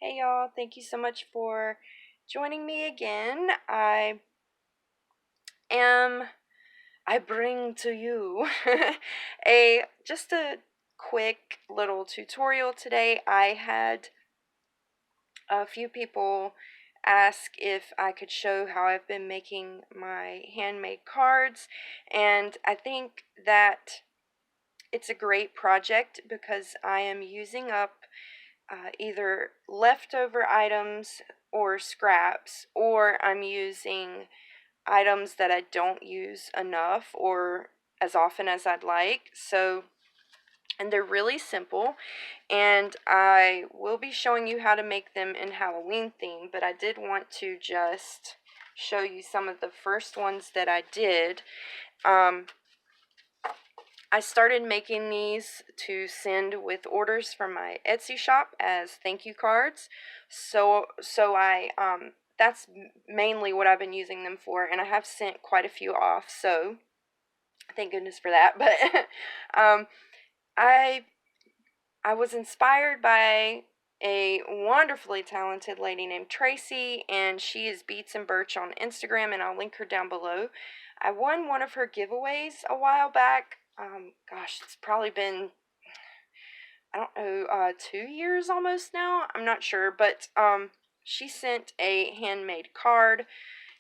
Hey y'all, thank you so much for joining me again. Am I bring to you just a quick little tutorial today. I had a few people ask if I could show how I've been making my handmade cards, and I think that it's a great project because I am using up either leftover items or scraps, or I'm using items that I don't use enough or as often as I'd like. And they're really simple, and I will be showing you how to make them in Halloween theme, but I did want to just show you some of the first ones that I did. I started making these to send with orders from my Etsy shop as thank you cards. That's mainly what I've been using them for, and I have sent quite a few off, so thank goodness for that. But um, I I was inspired by a wonderfully talented lady named Tracie, and she is BeetsandBirch on Instagram, and I'll link her down below. I won one of her giveaways a while back. Gosh, it's probably been, I don't know, 2 years almost now. I'm not sure, but she sent a handmade card,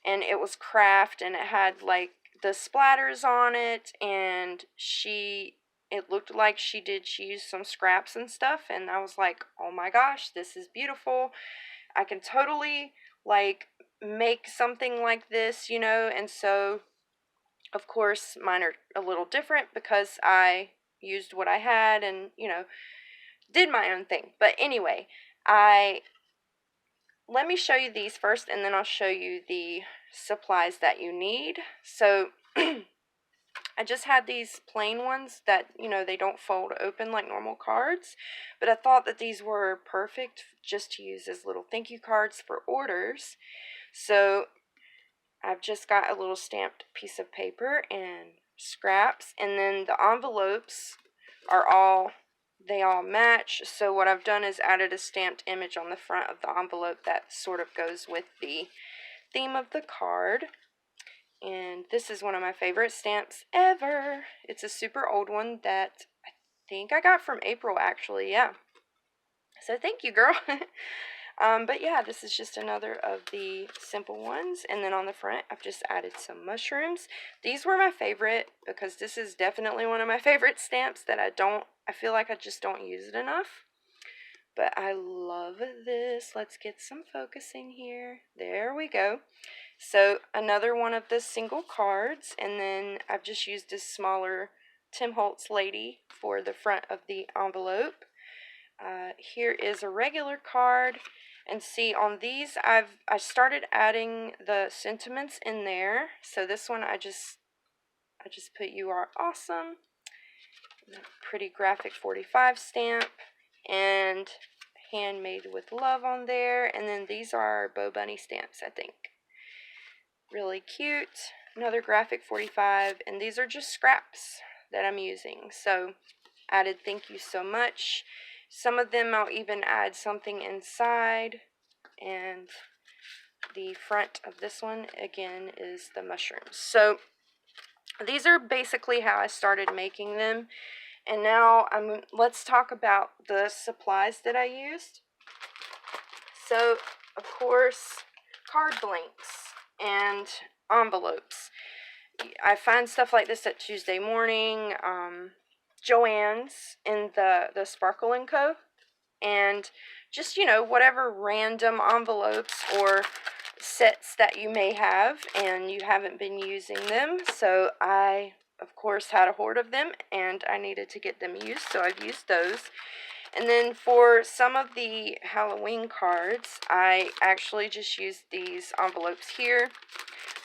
and it was craft, and it had like the splatters on it, and it looked like she used some scraps and stuff, and I was like, oh my gosh, this is beautiful. I can totally like make something like this, and so of course mine are a little different because I used what I had and, did my own thing. But anyway, I let me show you these first, and then I'll show you the supplies that you need. So I just had these plain ones that, they don't fold open like normal cards, but I thought that these were perfect just to use as little thank you cards for orders. So I've just got a little stamped piece of paper and scraps, and then the envelopes they all match. So what I've done is added a stamped image on the front of the envelope that sort of goes with the theme of the card. And this is one of my favorite stamps ever. It's a super old one that I think I got from April, actually. Yeah. So thank you, girl. But yeah, this is just another of the simple ones. And then on the front, I've just added some mushrooms. These were my favorite because this is definitely one of my favorite stamps that I feel like I just don't use it enough. But I love this. Let's get some focusing here. There we go. So another one of the single cards, and then I've just used this smaller Tim Holtz lady for the front of the envelope. Here is a regular card, and see on these I started adding the sentiments in there. So this one I just put "You are awesome," pretty graphic 45 stamp, and "Handmade with love" on there, and then these are Bow Bunny stamps, I think. Really cute. Another graphic 45, and these are just scraps that I'm using. So added "thank you so much." Some of them I'll even add something inside, and the front of this one again is the mushrooms. So these are basically how I started making them. And now let's talk about the supplies that I used. So of course, card blanks and envelopes. I find stuff like this at Tuesday Morning, Joann's in the Sparkle & Co. And just, whatever random envelopes or sets that you may have and you haven't been using them. So I, of course, had a hoard of them, and I needed to get them used, so I've used those. And then for some of the Halloween cards, I actually just used these envelopes here.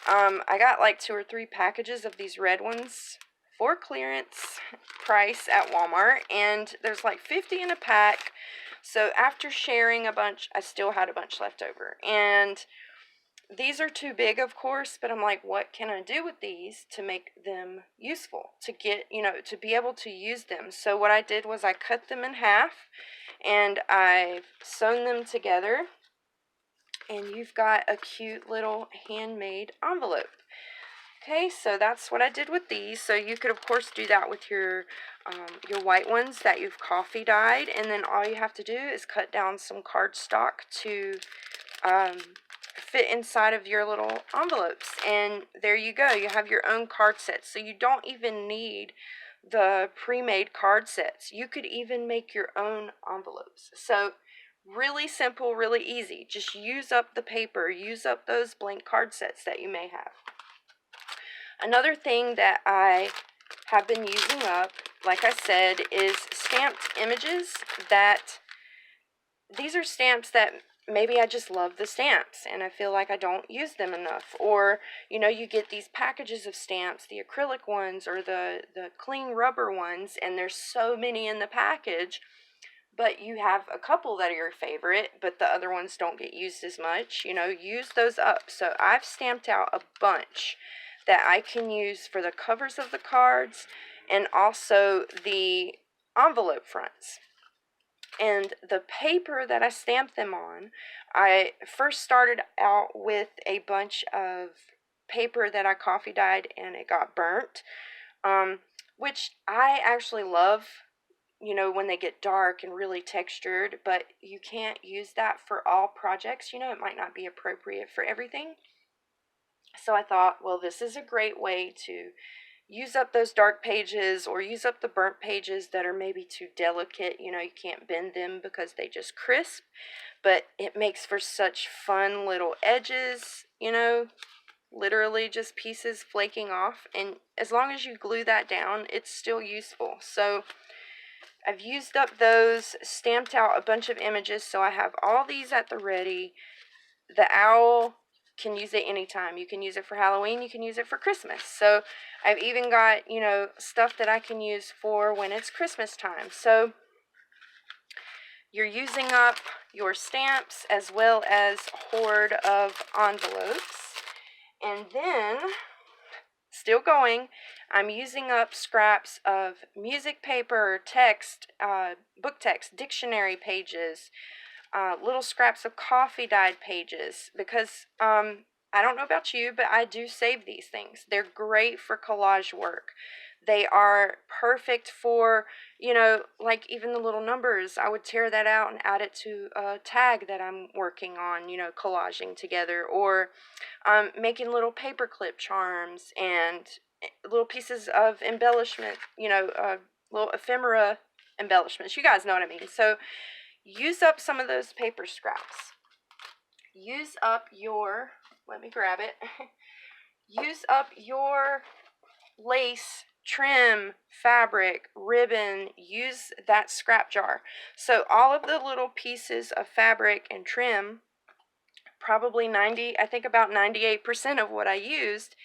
I got like 2 or 3 packages of these red ones for clearance price at Walmart, and there's like 50 in a pack. So after sharing a bunch, I still had a bunch left over. And these are too big, of course, but I'm like, what can I do with these to make them useful, to get, to be able to use them? So what I did was I cut them in half, and I've sewn them together, and you've got a cute little handmade envelope. Okay, so that's what I did with these. So you could, of course, do that with your white ones that you've coffee dyed, and then all you have to do is cut down some cardstock to fit inside of your little envelopes, and there you go. You have your own card sets, so you don't even need the pre-made card sets. You could even make your own envelopes. So really simple, really easy. Just use up the paper, use up those blank card sets that you may have. Another thing that I have been using up, like I said, is stamped images. These are stamps that maybe I just love the stamps and I feel like I don't use them enough. Or, you know, you get these packages of stamps, the acrylic ones or the clean rubber ones, and there's so many in the package, but you have a couple that are your favorite, but the other ones don't get used as much. You know, use those up. So I've stamped out a bunch that I can use for the covers of the cards and also the envelope fronts. And the paper that I stamped them on, I first started out with a bunch of paper that I coffee dyed and it got burnt, which I actually love, you know, when they get dark and really textured, but you can't use that for all projects. You know, it might not be appropriate for everything. So I thought, well, this is a great way to use up those dark pages or use up the burnt pages that are maybe too delicate. You know, you can't bend them because they just crisp, but it makes for such fun little edges, you know, literally just pieces flaking off. And as long as you glue that down, it's still useful. So I've used up those, stamped out a bunch of images, so I have all these at the ready. The owl, can use it anytime. You can use it for Halloween, you can use it for Christmas. So I've even got, you know, stuff that I can use for when it's Christmas time. So you're using up your stamps as well as a hoard of envelopes. And then, still going, I'm using up scraps of music paper, text, book text, dictionary pages, little scraps of coffee dyed pages, because I don't know about you, but I do save these things. They're great for collage work. They are perfect for, you know, like even the little numbers. I would tear that out and add it to a tag that I'm working on, you know, collaging together, or making little paperclip charms and little pieces of embellishment, you know, little ephemera embellishments. You guys know what I mean. So use up some of those paper scraps. Use up your, let me grab it. Use up your lace, trim, fabric, ribbon. Use that scrap jar. So all of the little pieces of fabric and trim, probably I think about 98% of what I used,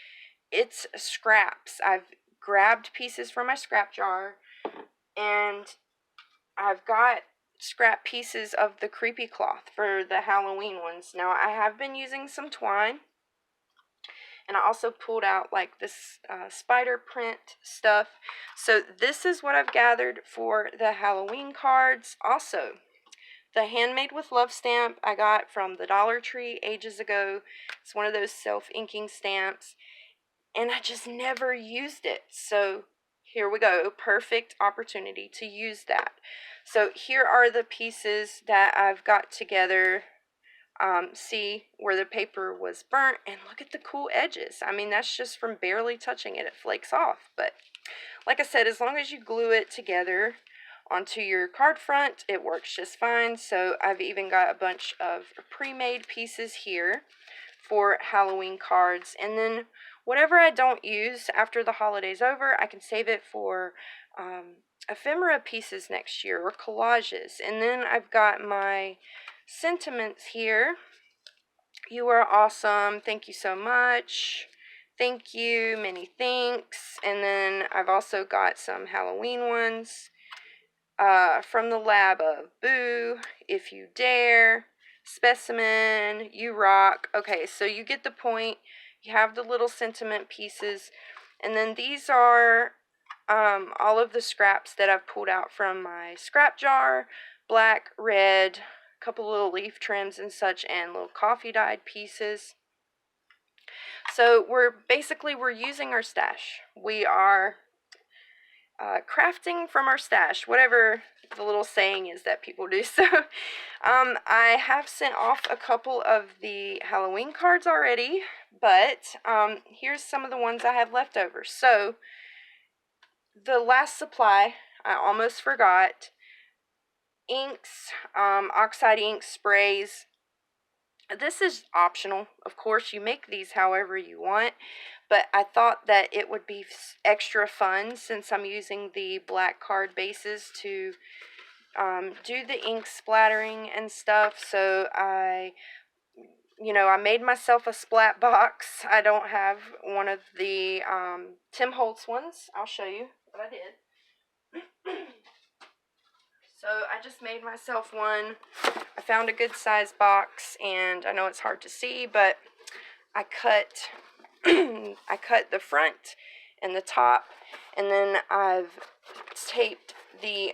it's scraps. I've grabbed pieces from my scrap jar, and I've got scrap pieces of the creepy cloth for the Halloween ones. Now I have been using some twine, and I also pulled out like this spider print stuff. So this is what I've gathered for the Halloween cards. Also, the Handmade with Love stamp I got from the Dollar Tree ages ago. It's one of those self-inking stamps, and I just never used it. So here we go, perfect opportunity to use that. So here are the pieces that I've got together. See where the paper was burnt, and look at the cool edges. I mean, that's just from barely touching it. It flakes off. But like I said, as long as you glue it together onto your card front, it works just fine. So I've even got a bunch of pre-made pieces here for Halloween cards. And then whatever I don't use after the holiday's over, I can save it for ephemera pieces next year, or collages. And then I've got my sentiments here. You are awesome. Thank you so much. Thank you. Many thanks. And then I've also got some Halloween ones from the lab of Boo, If You Dare, Specimen, You Rock. Okay, so you get the point. You have the little sentiment pieces. And then these are all of the scraps that I've pulled out from my scrap jar, black, red, a couple little leaf trims and such, and little coffee dyed pieces. So we're using our stash. We are crafting from our stash, whatever the little saying is that people do. So I have sent off a couple of the Halloween cards already, but here's some of the ones I have left over. So the last supply, I almost forgot, inks, oxide ink sprays. This is optional. Of course, you make these however you want, but I thought that it would be extra fun since I'm using the black card bases to do the ink splattering and stuff. So I made myself a splat box. I don't have one of the Tim Holtz ones. I'll show you what I did. So I just made myself one. I found a good size box, and I know it's hard to see, but I cut I cut the front and the top, and then I've taped the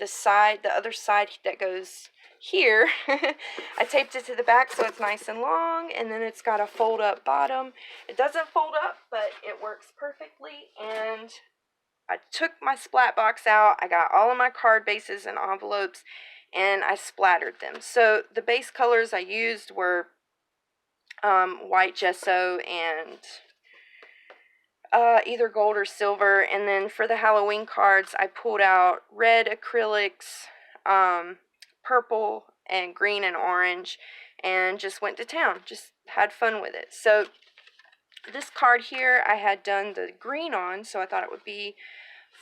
side, the other side that goes here. I taped it to the back so it's nice and long, and then it's got a fold up bottom. It doesn't fold up, but it works perfectly. And I took my splat box out. I got all of my card bases and envelopes, and I splattered them. So the base colors I used were white gesso and either gold or silver. And then for the Halloween cards, I pulled out red acrylics, purple and green and orange, and just went to town. Just had fun with it. So this card here I had done the green on, so I thought it would be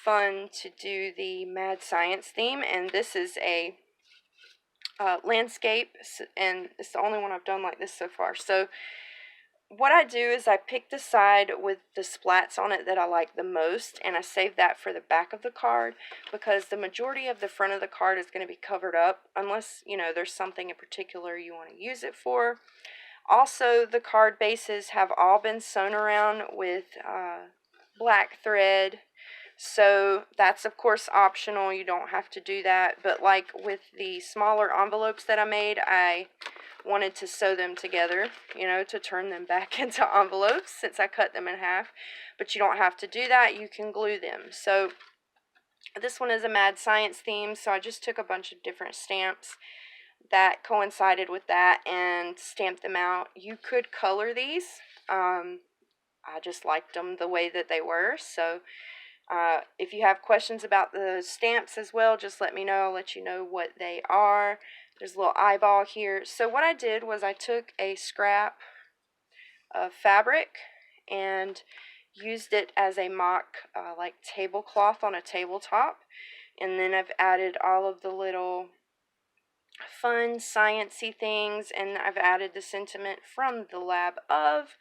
fun to do the mad science theme. And this is a landscape, and it's the only one I've done like this so far. So what I do is I pick the side with the splats on it that I like the most, and I save that for the back of the card, because the majority of the front of the card is going to be covered up unless, there's something in particular you want to use it for. Also, the card bases have all been sewn around with black thread, so that's of course optional. You don't have to do that, but like with the smaller envelopes that I made, I wanted to sew them together, to turn them back into envelopes since I cut them in half. But you don't have to do that. You can glue them. So this one is a mad science theme, so I just took a bunch of different stamps that coincided with that and stamped them out. You could color these. I just liked them the way that they were. So if you have questions about the stamps as well, just let me know. I'll let you know what they are. There's a little eyeball here. So what I did was I took a scrap of fabric and used it as a mock like tablecloth on a tabletop. And then I've added all of the little fun science-y things, and I've added the sentiment from the lab of.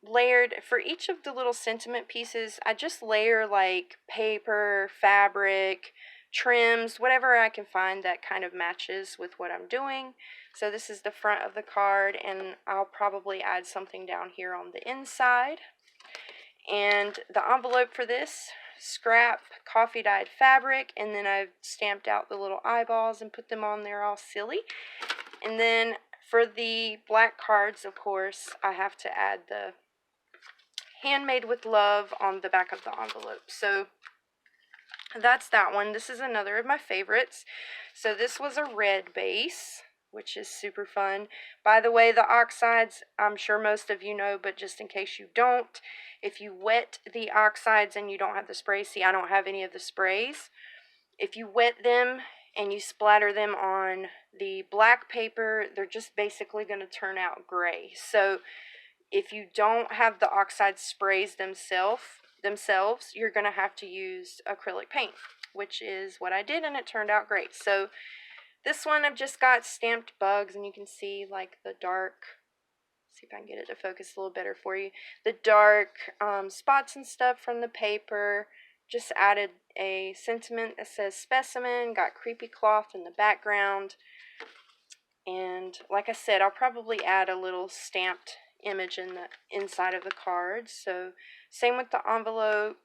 Layered for each of the little sentiment pieces. I just layer like paper, fabric, trims, whatever I can find that kind of matches with what I'm doing. So this is the front of the card, and I'll probably add something down here on the inside. And the envelope for this, scrap coffee dyed fabric, and then I've stamped out the little eyeballs and put them on there all silly. And then for the black cards, of course, I have to add the Handmade with Love on the back of the envelope. So that's that one. This is another of my favorites. So this was a red base, which is super fun. By the way, the oxides, I'm sure most of you know, but just in case you don't, if you wet the oxides and you don't have the spray, see, I don't have any of the sprays. If you wet them and you splatter them on the black paper, they're just basically going to turn out gray. So if you don't have the oxide sprays themselves, you're going to have to use acrylic paint, which is what I did, and it turned out great. So this one I've just got stamped bugs, and you can see like the dark, see if I can get it to focus a little better for you, the dark spots and stuff from the paper. Just added a sentiment that says specimen, got creepy cloth in the background, and like I said, I'll probably add a little stamped image in the inside of the card. So same with the envelope,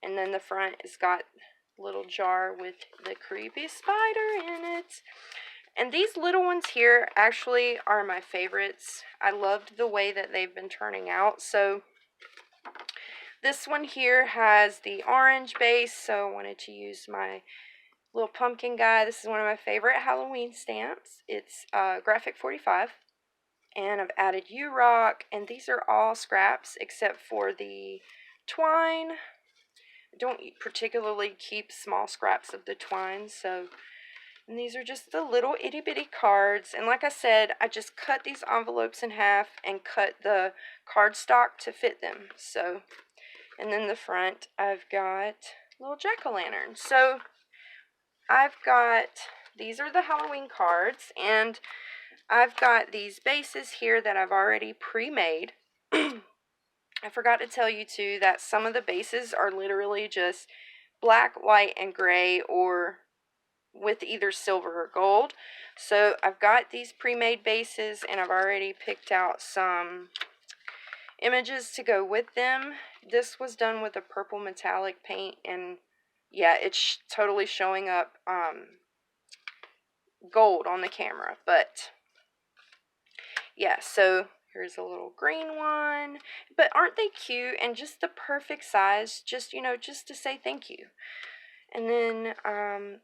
and then the front has got little jar with the creepy spider in it. And these little ones here actually are my favorites. I loved the way that they've been turning out. So this one here has the orange base, so I wanted to use my little pumpkin guy. This is one of my favorite Halloween stamps. It's Graphic 45. And I've added U-Rock, and these are all scraps except for the twine. I don't particularly keep small scraps of the twine, so... And these are just the little itty bitty cards. And like I said, I just cut these envelopes in half and cut the cardstock to fit them. So, and then the front, I've got little jack-o'-lantern. So, I've got, these are the Halloween cards, and I've got these bases here that I've already pre-made. I forgot to tell you too that some of the bases are literally just black, white, and gray, or with either silver or gold. So I've got these pre-made bases, and I've already picked out some images to go with them. This was done with a purple metallic paint, and yeah, it's totally showing up gold on the camera, but yeah, so here's a little green one. But aren't they cute and just the perfect size, just, you know, just to say thank you. And then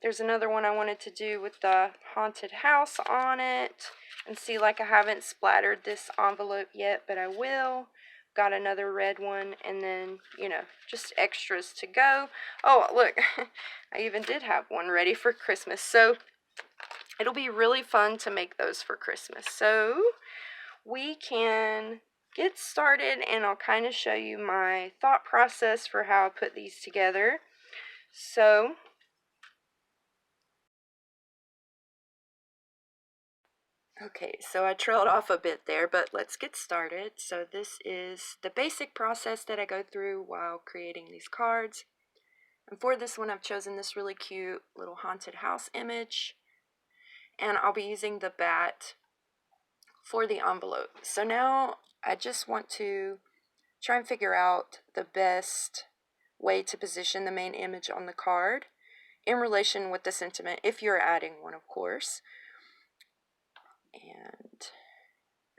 there's another one I wanted to do with the haunted house on it. And see, like, I haven't splattered this envelope yet, but I will. Got another red one, and then, you know, just extras to go. Oh, look, I even did have one ready for Christmas. So it'll be really fun to make those for Christmas. So we can get started, and I'll kind of show you my thought process for how I put these together. So, okay, so I trailed off a bit there, but let's get started. So this is the basic process that I go through while creating these cards. And for this one, I've chosen this really cute little haunted house image. And I'll be using the bat for the envelope. So now I just want to try and figure out the best way to position the main image on the card in relation with the sentiment, if you're adding one, of course. And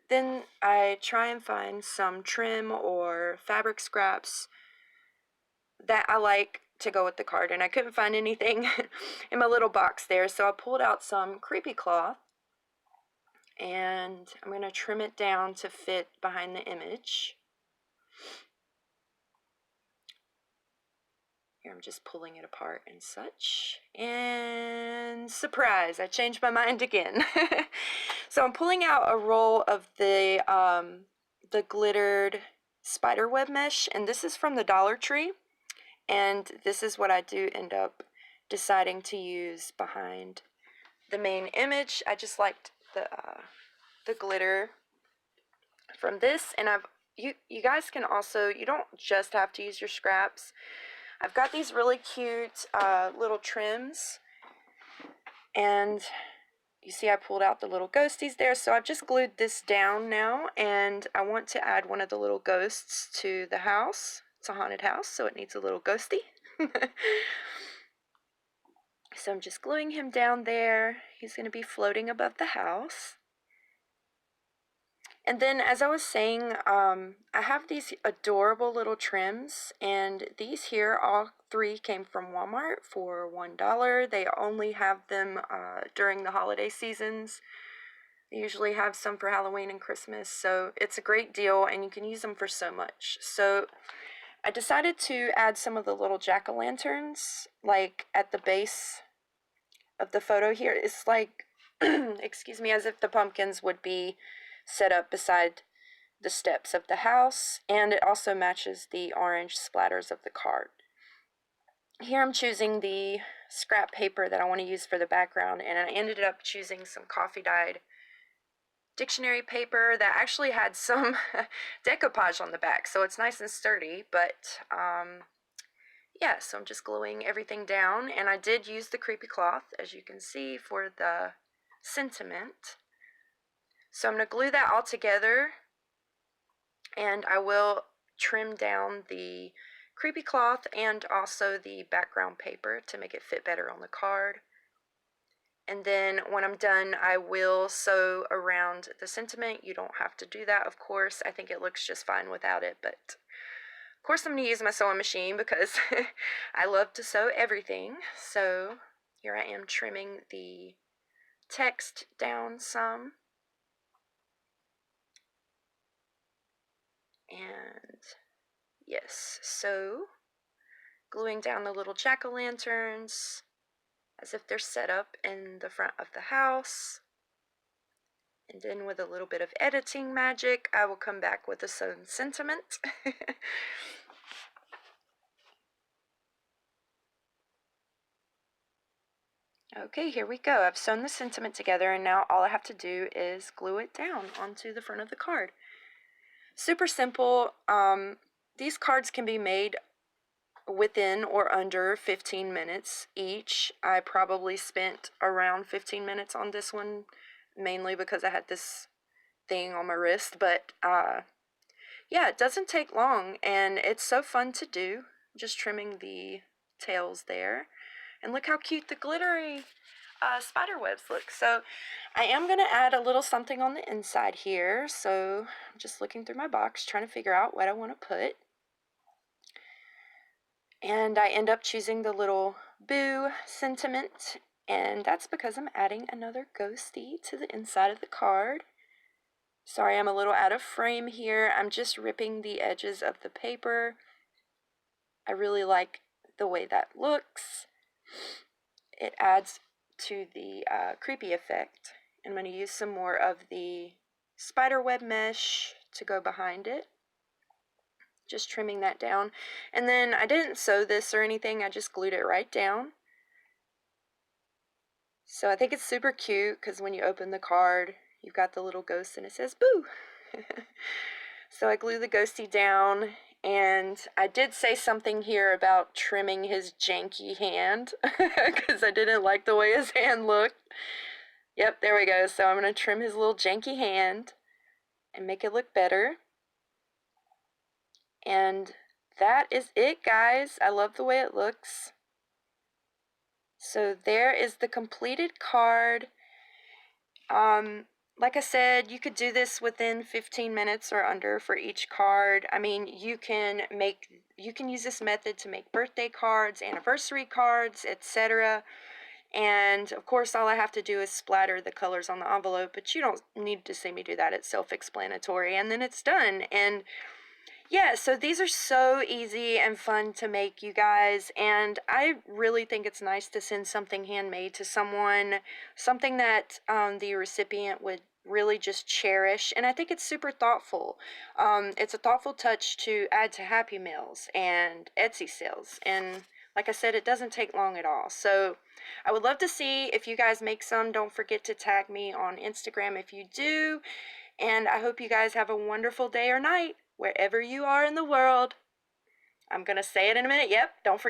then I try and find some trim or fabric scraps that I like to go with the card, and I couldn't find anything in my little box there, so I pulled out some creepy cloth, and I'm going to trim it down to fit behind the image. Here I'm just pulling it apart and such. And surprise, I changed my mind again. So I'm pulling out a roll of the glittered spider web mesh, and this is from the Dollar Tree. And this is what I do end up deciding to use behind the main image. I just liked the glitter from this, and you guys can also, you don't just have to use your scraps. I've got these really cute little trims, and you see I pulled out the little ghosties there, so I've just glued this down now, and I want to add one of the little ghosts to the house. It's a haunted house, so it needs a little ghosty. So I'm just gluing him down there. He's going to be floating above the house. And then, as I was saying, I have these adorable little trims, and these here, all three came from Walmart for $1. They only have them during the holiday seasons. They usually have some for Halloween and Christmas, so it's a great deal, and you can use them for so much. So I decided to add some of the little jack-o'-lanterns, like at the base of the photo here. It's like, excuse me, as if the pumpkins would be set up beside the steps of the house, and it also matches the orange splatters of the card. Here I'm choosing the scrap paper that I want to use for the background, and I ended up choosing some coffee dyed dictionary paper that actually had some decoupage on the back, so it's nice and sturdy. But yeah, so I'm just gluing everything down, and I did use the creepy cloth, as you can see, for the sentiment. So I'm going to glue that all together, and I will trim down the creepy cloth and also the background paper to make it fit better on the card. And then when I'm done, I will sew around the sentiment. You don't have to do that, of course. I think it looks just fine without it, but of course I'm going to use my sewing machine because I love to sew everything. So here I am trimming the text down some. And yes, so gluing down the little jack-o'-lanterns as if they're set up in the front of the house. And then with a little bit of editing magic, I will come back with a sewn sentiment. Okay, here we go. I've sewn the sentiment together, and now all I have to do is glue it down onto the front of the card. Super simple. These cards can be made within or under 15 minutes each. I probably spent around 15 minutes on this one, mainly because I had this thing on my wrist, but yeah, it doesn't take long, and it's so fun to do. Just trimming the tails there, and look how cute the glittery spider webs look. So I am going to add a little something on the inside here, so I'm just looking through my box trying to figure out what I want to put. And I end up choosing the little boo sentiment, and that's because I'm adding another ghosty to the inside of the card. Sorry, I'm a little out of frame here. I'm just ripping the edges of the paper. I really like the way that looks. It adds to the creepy effect. I'm going to use some more of the spider web mesh to go behind it. Just trimming that down. And then I didn't sew this or anything, I just glued it right down. So I think it's super cute because when you open the card, you've got the little ghost and it says boo. So I glue the ghosty down, and I did say something here about trimming his janky hand because I didn't like the way his hand looked. Yep, there we go. So I'm going to trim his little janky hand and make it look better. And that is it, guys. I love the way it looks. So there is the completed card. Like I said, you could do this within 15 minutes or under for each card. I mean, you can use this method to make birthday cards, anniversary cards, etc. And of course, all I have to do is splatter the colors on the envelope, but you don't need to see me do that. It's self-explanatory, and then it's done. And yeah, so these are so easy and fun to make, you guys, and I really think it's nice to send something handmade to someone, something that the recipient would really just cherish, and I think it's super thoughtful. It's a thoughtful touch to add to Happy Meals and Etsy sales, and like I said, it doesn't take long at all. So I would love to see if you guys make some. Don't forget to tag me on Instagram if you do, and I hope you guys have a wonderful day or night, wherever you are in the world. I'm going to say it in a minute. Yep, don't forget